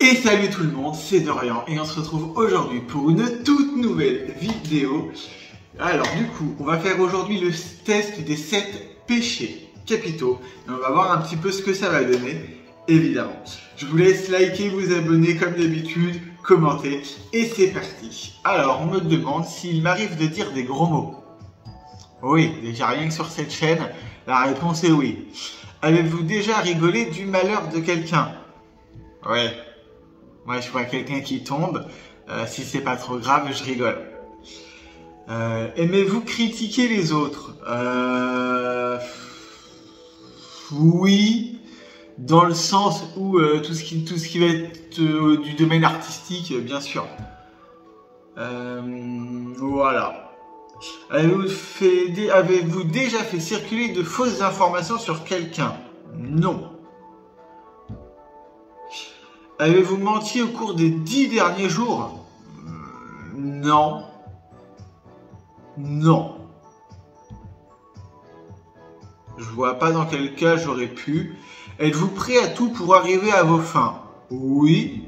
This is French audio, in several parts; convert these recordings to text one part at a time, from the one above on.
Et salut tout le monde, c'est Dorian et on se retrouve aujourd'hui pour une toute nouvelle vidéo. Alors du coup, on va faire aujourd'hui le test des 7 péchés capitaux et on va voir un petit peu ce que ça va donner, évidemment. Je vous laisse liker, vous abonner comme d'habitude, commenter et c'est parti. Alors on me demande s'il m'arrive de dire des gros mots. Oui, déjà rien que sur cette chaîne, la réponse est oui. Avez-vous déjà rigolé du malheur de quelqu'un? Ouais. Moi, je vois quelqu'un qui tombe. Si c'est pas trop grave, je rigole. Aimez-vous critiquer les autres? Oui, dans le sens où tout ce qui va être du domaine artistique, bien sûr. Voilà. Avez-vous déjà fait circuler de fausses informations sur quelqu'un? Non. Avez-vous menti au cours des 10 derniers jours? Non. Non. Je vois pas dans quel cas j'aurais pu. Êtes-vous prêt à tout pour arriver à vos fins? Oui.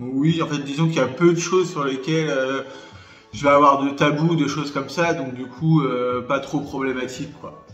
Oui, en fait, disons qu'il y a peu de choses sur lesquelles je vais avoir de tabous, de choses comme ça, donc du coup, pas trop problématique, quoi.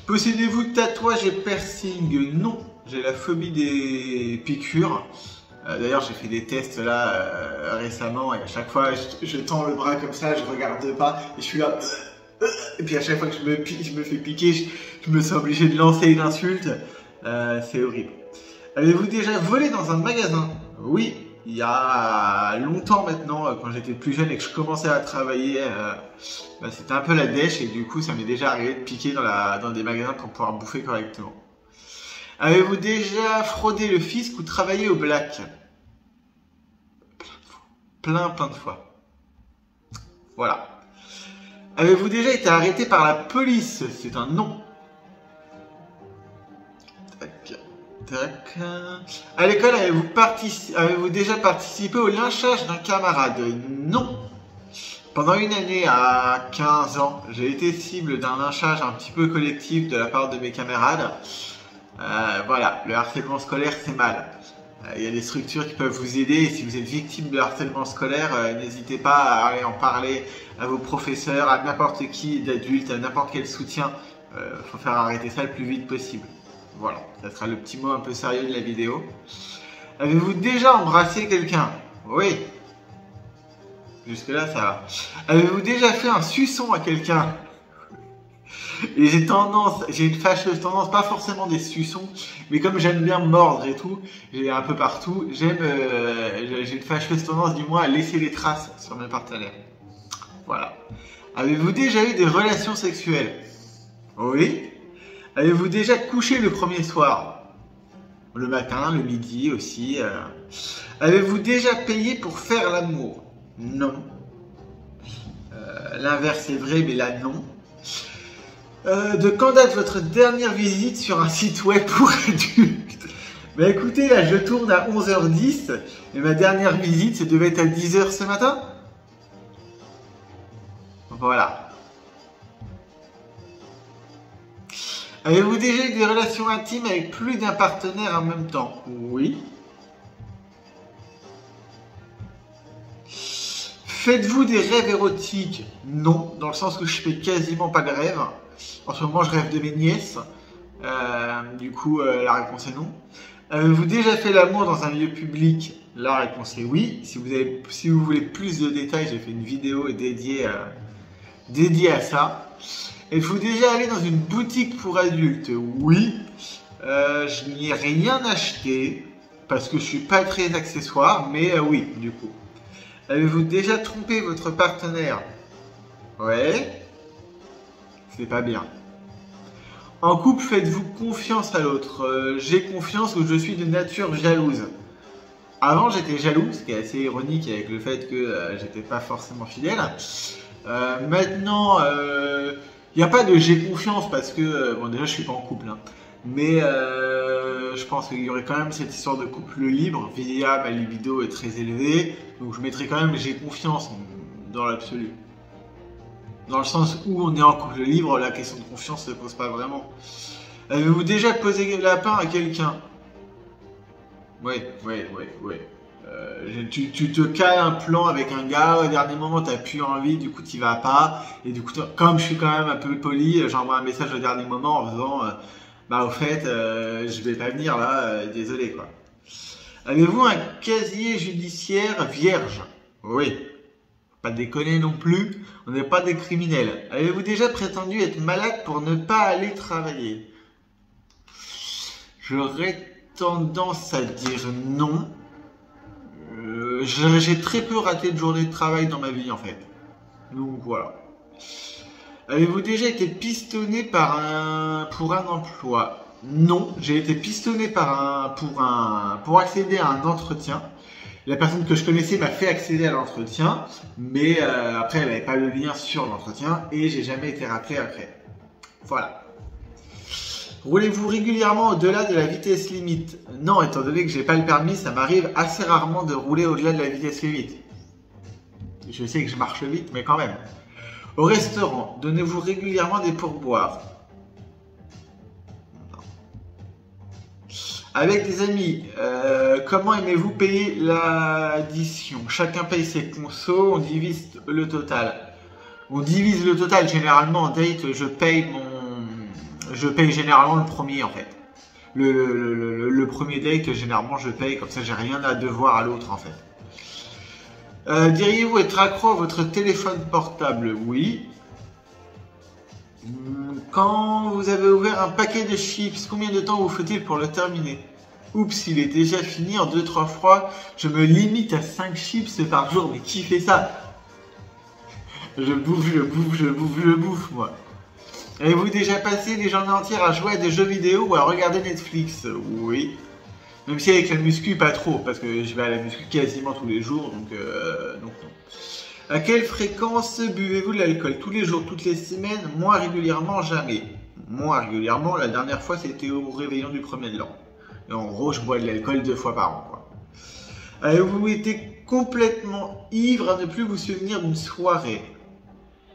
Possédez-vous de tatouages et piercing? Non. J'ai la phobie des piqûres. D'ailleurs, j'ai fait des tests là récemment et à chaque fois, je tends le bras comme ça, je regarde pas et je suis là. Et puis à chaque fois que je me fais piquer, je me sens obligé de lancer une insulte. C'est horrible. Avez-vous déjà volé dans un magasin? Oui, il y a longtemps maintenant, quand j'étais plus jeune et que je commençais à travailler, c'était un peu la dèche et du coup, ça m'est déjà arrivé de piquer dans des magasins pour pouvoir bouffer correctement. Avez-vous déjà fraudé le fisc ou travaillé au black? Plein de fois. Voilà. Avez-vous déjà été arrêté par la police? C'est un non. Tac, tac. À l'école, avez-vous déjà participé au lynchage d'un camarade? Non. Pendant une année, à 15 ans, j'ai été cible d'un lynchage un petit peu collectif de la part de mes camarades. Voilà, le harcèlement scolaire c'est mal. Il y a des structures qui peuvent vous aider et si vous êtes victime de harcèlement scolaire, n'hésitez pas à aller en parler à vos professeurs, à n'importe qui d'adulte, à n'importe quel soutien. Faut faire arrêter ça le plus vite possible. Voilà, ça sera le petit mot un peu sérieux de la vidéo. Avez-vous déjà embrassé quelqu'un? Oui. Jusque là ça va. Avez-vous déjà fait un suçon à quelqu'un? Et j'ai une fâcheuse tendance, pas forcément des suçons, mais comme j'aime bien mordre et tout, j'ai un peu partout, j'ai une fâcheuse tendance du moins à laisser des traces sur mes partenaires. Voilà. Avez-vous déjà eu des relations sexuelles? Oui. Avez-vous déjà couché le premier soir? Le matin, le midi aussi. Avez-vous déjà payé pour faire l'amour? Non. L'inverse est vrai, mais là non. De quand date votre dernière visite sur un site web pour adultes? Bah écoutez, là je tourne à 11h10 et ma dernière visite ça devait être à 10h ce matin. Voilà. Avez-vous déjà eu des relations intimes avec plus d'un partenaire en même temps? Oui. Faites-vous des rêves érotiques? Non, dans le sens que je fais quasiment pas de rêves. En ce moment, je rêve de mes nièces. Du coup, la réponse est non. Avez-vous déjà fait l'amour dans un lieu public? La réponse est oui. Si vous voulez plus de détails, j'ai fait une vidéo dédiée à ça. Êtes-vous déjà allé dans une boutique pour adultes? Oui. Je n'y ai rien acheté parce que je suis pas très accessoire, mais oui, du coup. Avez-vous déjà trompé votre partenaire? Ouais. C'est pas bien. En couple, faites-vous confiance à l'autre? J'ai confiance ou je suis de nature jalouse? Avant, j'étais jaloux, ce qui est assez ironique avec le fait que j'étais pas forcément fidèle. Maintenant, il n'y a pas de j'ai confiance parce que, bon déjà je suis pas en couple, hein, mais je pense qu'il y aurait quand même cette histoire de couple libre, via ma libido est très élevée, donc je mettrais quand même j'ai confiance dans l'absolu. Dans le sens où on est en couple libre, la question de confiance ne se pose pas vraiment. Avez-vous déjà posé lapin à quelqu'un? Oui, oui, oui, oui. Tu te cales un plan avec un gars, au dernier moment t'as plus envie, du coup t'y vas pas, et du coup comme je suis quand même un peu poli, j'envoie un message au dernier moment en faisant bah au fait je vais pas venir là, désolé quoi. Avez-vous un casier judiciaire vierge? Oui, pas déconner non plus, on n'est pas des criminels. Avez-vous déjà prétendu être malade pour ne pas aller travailler? J'aurais tendance à dire non. J'ai très peu raté de journée de travail dans ma vie en fait. Donc voilà. Avez-vous déjà été pistonné pour un emploi? Non, j'ai été pistonné pour accéder à un entretien. La personne que je connaissais m'a fait accéder à l'entretien, mais après elle n'avait pas le lien sur l'entretien et j'ai jamais été rappelé après. Voilà. Roulez-vous régulièrement au-delà de la vitesse limite? Non, étant donné que j'ai pas le permis, ça m'arrive assez rarement de rouler au-delà de la vitesse limite. Je sais que je marche vite, mais quand même. Au restaurant, donnez-vous régulièrement des pourboires? Non. Avec des amis, comment aimez-vous payer l'addition? Chacun paye ses consos, on divise le total. On divise le total, généralement en date, je paye généralement le premier en fait. Le premier date, généralement je paye, comme ça j'ai rien à devoir à l'autre en fait. Diriez-vous être accro à votre téléphone portable? Oui. Quand vous avez ouvert un paquet de chips, combien de temps vous faut-il pour le terminer? Oups, il est déjà fini en 2-3 fois. Je me limite à 5 chips par jour, mais qui fait ça? Je bouffe, moi. Avez-vous déjà passé les journées entières à jouer à des jeux vidéo ou à regarder Netflix? Oui. Même si avec la muscu, pas trop, parce que je vais à la muscu quasiment tous les jours, donc non. À quelle fréquence buvez-vous de l'alcool? Tous les jours, toutes les semaines? Moi régulièrement, jamais. Moi régulièrement, la dernière fois c'était au réveillon du 1er de l'an. Et en gros, je bois de l'alcool 2 fois par an, quoi. Avez-vous été complètement ivre à ne plus vous souvenir d'une soirée?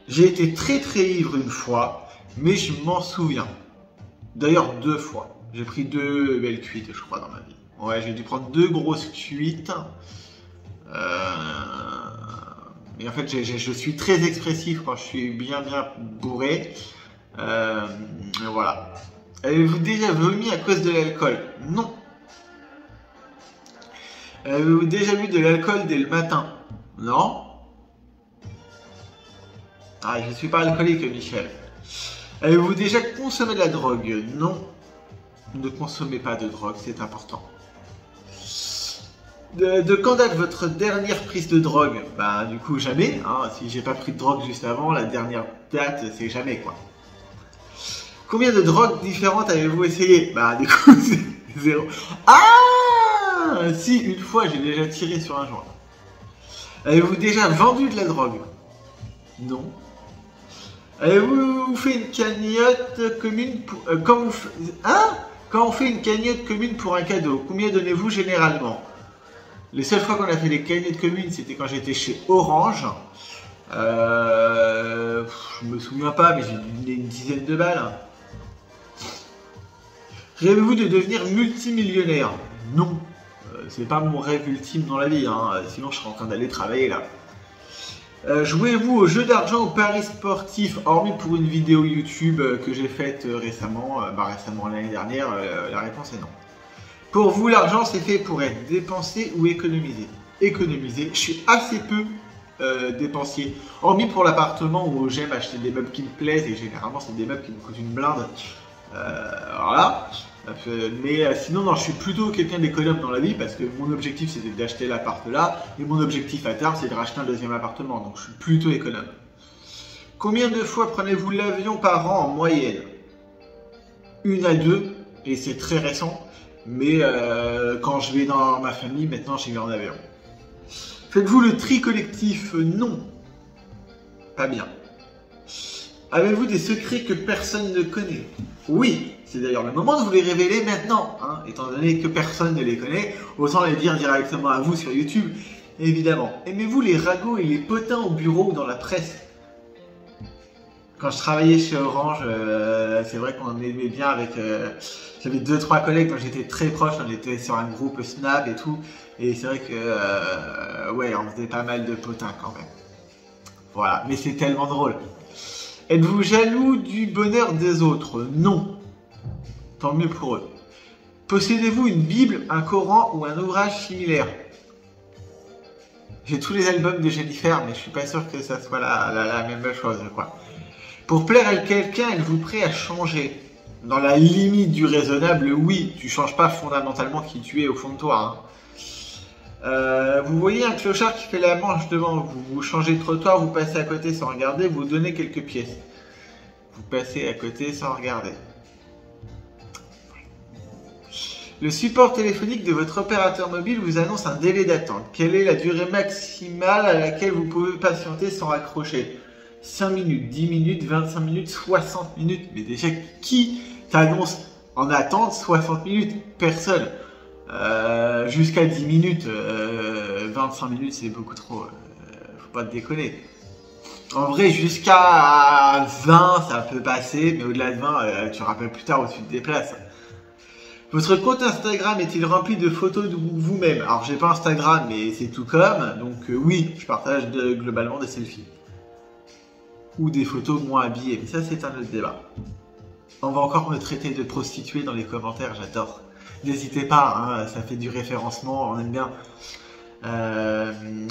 J'ai été très très ivre une fois, mais je m'en souviens. D'ailleurs 2 fois. J'ai pris 2 belles cuites, je crois, dans ma vie. Ouais, j'ai dû prendre 2 grosses cuites. Et en fait, je suis très expressif quand je suis bien bourré. Voilà. Avez-vous déjà vomi à cause de l'alcool? Non. Avez-vous déjà bu de l'alcool dès le matin? Non. Ah, je ne suis pas alcoolique, Michel. Avez-vous déjà consommé de la drogue? Non. Ne consommez pas de drogue, c'est important. De quand date votre dernière prise de drogue? Bah du coup jamais, hein. Si j'ai pas pris de drogue juste avant, la dernière date c'est jamais quoi. Combien de drogues différentes avez-vous essayé? Bah du coup c'est 0. Ah si, une fois j'ai déjà tiré sur un joint. Avez-vous déjà vendu de la drogue? Non. Avez-vous fait une cagnotte commune pour, quand on fait une cagnotte commune pour un cadeau, combien donnez-vous généralement? Les seules fois qu'on a fait des cagnottes communes, c'était quand j'étais chez Orange. Je me souviens pas, mais j'ai donné une dizaine de balles. Rêvez-vous de devenir multimillionnaire? Non. C'est pas mon rêve ultime dans la vie, hein. Sinon je serais en train d'aller travailler là. Jouez-vous aux jeux d'argent ou paris sportifs, hormis pour une vidéo YouTube que j'ai faite récemment, récemment l'année dernière, la réponse est non. Pour vous, l'argent c'est fait pour être dépensé ou économisé? Économisé. Je suis assez peu dépensier, hormis pour l'appartement où j'aime acheter des meubles qui me plaisent et généralement c'est des meubles qui me coûtent une blinde. Voilà. Mais sinon, non, je suis plutôt quelqu'un d'économe dans la vie parce que mon objectif c'était d'acheter l'appart là et mon objectif à terme c'est de racheter un deuxième appartement, donc je suis plutôt économe. Combien de fois prenez-vous l'avion par an en moyenne? 1 à 2 et c'est très récent, mais quand je vais dans ma famille maintenant j'y vais en avion. Faites-vous le tri collectif? Non. Pas bien. Avez-vous des secrets que personne ne connaît? Oui, c'est d'ailleurs le moment de vous les révéler maintenant, hein, étant donné que personne ne les connaît, autant les dire directement à vous sur YouTube, évidemment. Aimez-vous les ragots et les potins au bureau ou dans la presse? Quand je travaillais chez Orange, c'est vrai qu'on aimait bien avec... J'avais 2-3 collègues dont j'étais très proche, on était sur un groupe Snap et tout. Et c'est vrai que, ouais, on faisait pas mal de potins quand même. Voilà, mais c'est tellement drôle. Êtes-vous jaloux du bonheur des autres? Non. Tant mieux pour eux. Possédez-vous une Bible, un Coran ou un ouvrage similaire? J'ai tous les albums de Jennifer, mais je suis pas sûr que ça soit la même chose, quoi. Pour plaire à quelqu'un, êtes-vous prêt à changer? Dans la limite du raisonnable, oui. Tu changes pas fondamentalement qui tu es au fond de toi. Hein. Vous voyez un clochard qui fait la manche devant vous. Vous changez de trottoir, vous passez à côté sans regarder, vous donnez quelques pièces. Vous passez à côté sans regarder. Le support téléphonique de votre opérateur mobile vous annonce un délai d'attente. Quelle est la durée maximale à laquelle vous pouvez patienter sans raccrocher? 5 minutes, 10 minutes, 25 minutes, 60 minutes. Mais déjà, qui t'annonce en attente 60 minutes? Personne. Jusqu'à 10 minutes, 25 minutes, c'est beaucoup trop. Faut pas te déconner. En vrai, jusqu'à 20, ça peut passer. Mais au-delà de 20, tu rappelles plus tard où tu te déplaces. Votre compte Instagram est-il rempli de photos de vous-même? Alors, j'ai pas Instagram, mais c'est tout comme. Donc, oui, je partage globalement des selfies. Ou des photos moins habillées. Mais ça, c'est un autre débat. On va encore me traiter de prostituée dans les commentaires, j'adore. N'hésitez pas, hein, ça fait du référencement, on aime bien.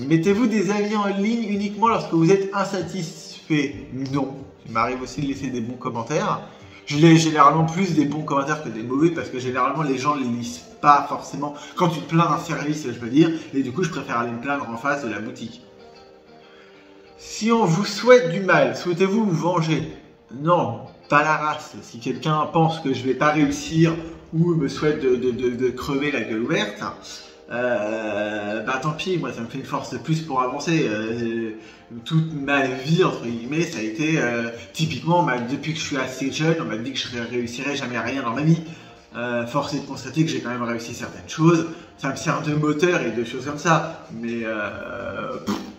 Mettez-vous des avis en ligne uniquement lorsque vous êtes insatisfait? Non. Il m'arrive aussi de laisser des bons commentaires. Je l'ai généralement plus des bons commentaires que des mauvais parce que généralement les gens ne les lisent pas forcément. Quand tu te plains d'un service, je veux dire, et du coup je préfère aller me plaindre en face de la boutique. Si on vous souhaite du mal, souhaitez-vous vous venger? Non, pas la race. Si quelqu'un pense que je vais pas réussir ou me souhaite de crever la gueule ouverte, bah tant pis, moi ça me fait une force de plus pour avancer. Toute ma vie, entre guillemets, ça a été typiquement, depuis que je suis assez jeune, on m'a dit que je réussirais jamais rien dans ma vie. Force est de constater que j'ai quand même réussi certaines choses. Ça me sert de moteur et de choses comme ça. Mais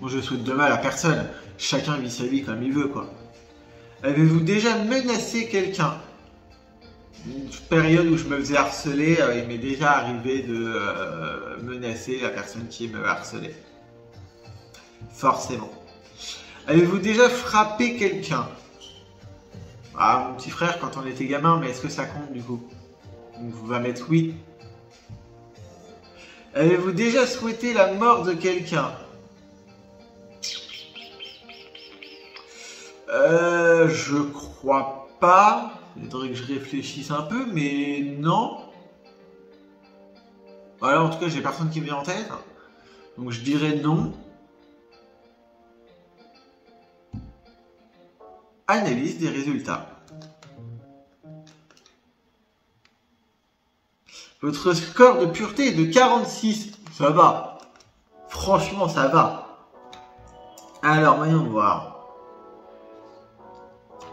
moi je souhaite de mal à personne. Chacun vit sa vie comme il veut, quoi. Avez-vous déjà menacé quelqu'un? Une période où je me faisais harceler, il m'est déjà arrivé de menacer la personne qui me harcelait. Forcément. Avez-vous déjà frappé quelqu'un? Ah, mon petit frère quand on était gamin, mais est-ce que ça compte du coup? On va mettre oui. Avez-vous déjà souhaité la mort de quelqu'un? Je crois pas. Il faudrait que je réfléchisse un peu, mais non. Voilà, en tout cas, j'ai personne qui me vient en tête. Donc je dirais non. Analyse des résultats. Votre score de pureté est de 46. Ça va. Franchement, ça va. Alors, voyons voir.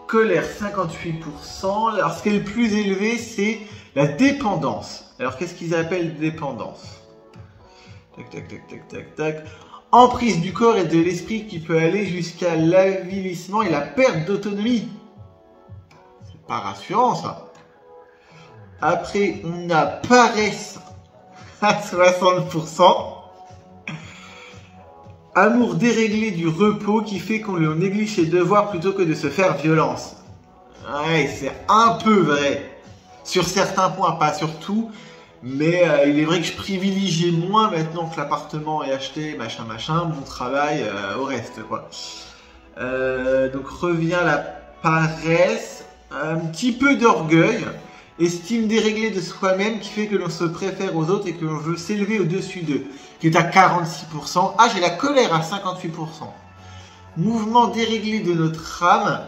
Colère 58%. Alors, ce qui est le plus élevé, c'est la dépendance. Alors, qu'est-ce qu'ils appellent dépendance? Tac, tac, tac, tac, tac, tac. Emprise du corps et de l'esprit qui peut aller jusqu'à l'avilissement et la perte d'autonomie. C'est pas rassurant, ça. Après, on a paresse à 60%. Amour déréglé du repos qui fait qu'on néglige ses devoirs plutôt que de se faire violence. Ouais, c'est un peu vrai. Sur certains points, pas sur tout. Mais il est vrai que je privilégie moins maintenant que l'appartement est acheté, machin, mon travail au reste, quoi. Donc revient la paresse, un petit peu d'orgueil, estime déréglée de soi-même qui fait que l'on se préfère aux autres et que l'on veut s'élever au-dessus d'eux, qui est à 46%. Ah, j'ai la colère à 58%. Mouvement déréglé de notre âme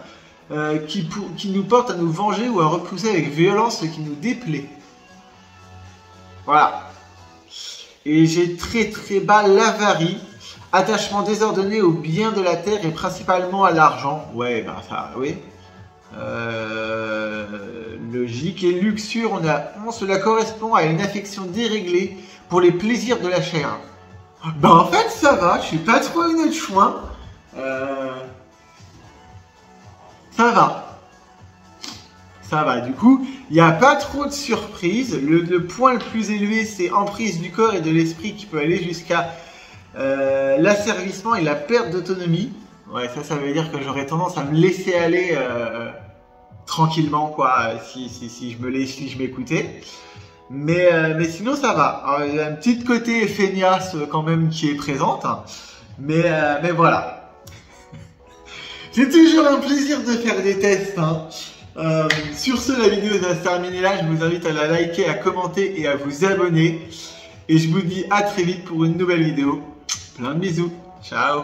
qui nous porte à nous venger ou à repousser avec violence ce qui nous déplaît. Voilà. Et j'ai très très bas l'avarie, attachement désordonné aux biens de la terre et principalement à l'argent. Ouais, ben ça, oui. Logique. Et luxure, on a 11, cela correspond à une affection déréglée pour les plaisirs de la chair. Ben en fait, ça va, je suis pas trop une autre chouin. ça va. Ça va, du coup, il n'y a pas trop de surprises. Le point le plus élevé, c'est emprise du corps et de l'esprit qui peut aller jusqu'à l'asservissement et la perte d'autonomie. Ouais, ça veut dire que j'aurais tendance à me laisser aller tranquillement, quoi, si je m'écoutais. Mais sinon, ça va. Alors, il y a une petite côté feignasse quand même qui est présente. Mais voilà. C'est toujours un plaisir de faire des tests, hein. Sur ce, la vidéo va se terminer là. Je vous invite à la liker, à commenter et à vous abonner. Et je vous dis à très vite pour une nouvelle vidéo. Plein de bisous. Ciao.